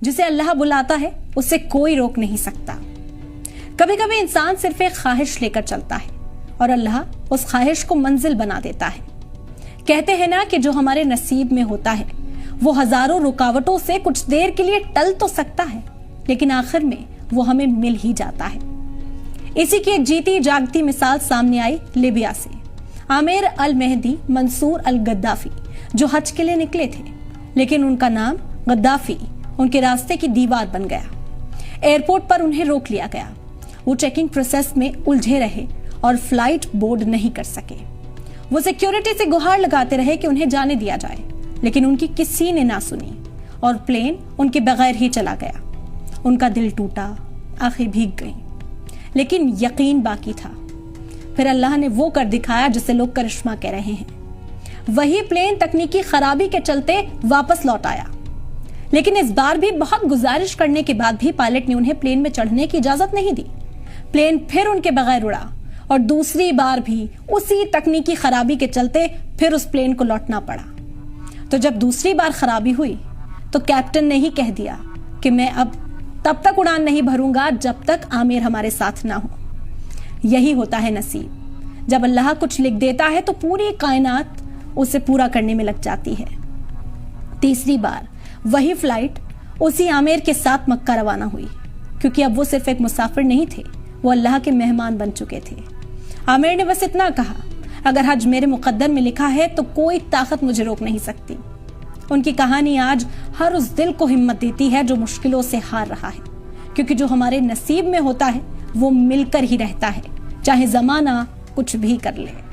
जिसे अल्लाह बुलाता है उसे कोई रोक नहीं सकता। कभी कभी इंसान सिर्फ एक ख्वाहिश लेकर चलता है और अल्लाह उस ख्वाहिश को मंजिल बना देता है। कहते हैं ना कि जो हमारे नसीब में होता है वो हजारों रुकावटों से कुछ देर के लिए टल तो सकता है, लेकिन आखिर में वो हमें मिल ही जाता है। इसी की एक जीती जागती मिसाल सामने आई लीबिया से। आमिर अल मेहदी मंसूर अल गद्दाफी जो हज के लिए निकले थे, लेकिन उनका नाम गद्दाफी उनके रास्ते की दीवार बन गया। एयरपोर्ट पर उन्हें रोक लिया गया। वो चेकिंग प्रोसेस में उलझे रहे और फ्लाइट बोर्ड नहीं कर सके। वो सिक्योरिटी से गुहार लगाते रहे कि उन्हें जाने दिया जाए, लेकिन उनकी किसी ने ना सुनी और प्लेन उनके बगैर ही चला गया। उनका दिल टूटा, आंखें भीग गईं, लेकिन यकीन बाकी था। फिर अल्लाह ने वो कर दिखाया जिसे लोग करिश्मा कह रहे हैं। वही प्लेन तकनीकी खराबी के चलते वापस लौट आया, लेकिन इस बार भी बहुत गुजारिश करने के बाद भी पायलट ने उन्हें प्लेन में चढ़ने की इजाजत नहीं दी। प्लेन फिर उनके बगैर उड़ा और दूसरी बार भी उसी तकनीकी खराबी के चलते फिर उस प्लेन को लौटना पड़ा। तो जब दूसरी बार खराबी हुई तो कैप्टन ने ही कह दिया कि मैं अब तब तक उड़ान नहीं भरूंगा जब तक आमिर हमारे साथ ना हो। यही होता है नसीब। जब अल्लाह कुछ लिख देता है तो पूरी कायनात उसे पूरा करने में लग जाती है। तीसरी बार वही फ्लाइट उसी आमिर के साथ मक्का रवाना हुई, क्योंकि अब वो सिर्फ एक मुसाफिर नहीं थे, वो अल्लाह के मेहमान बन चुके थे। आमिर ने बस इतना कहा, अगर हज मेरे मुकद्दर में लिखा है तो कोई ताकत मुझे रोक नहीं सकती। उनकी कहानी आज हर उस दिल को हिम्मत देती है जो मुश्किलों से हार रहा है, क्योंकि जो हमारे नसीब में होता है वो मिलकर ही रहता है, चाहे जमाना कुछ भी कर ले।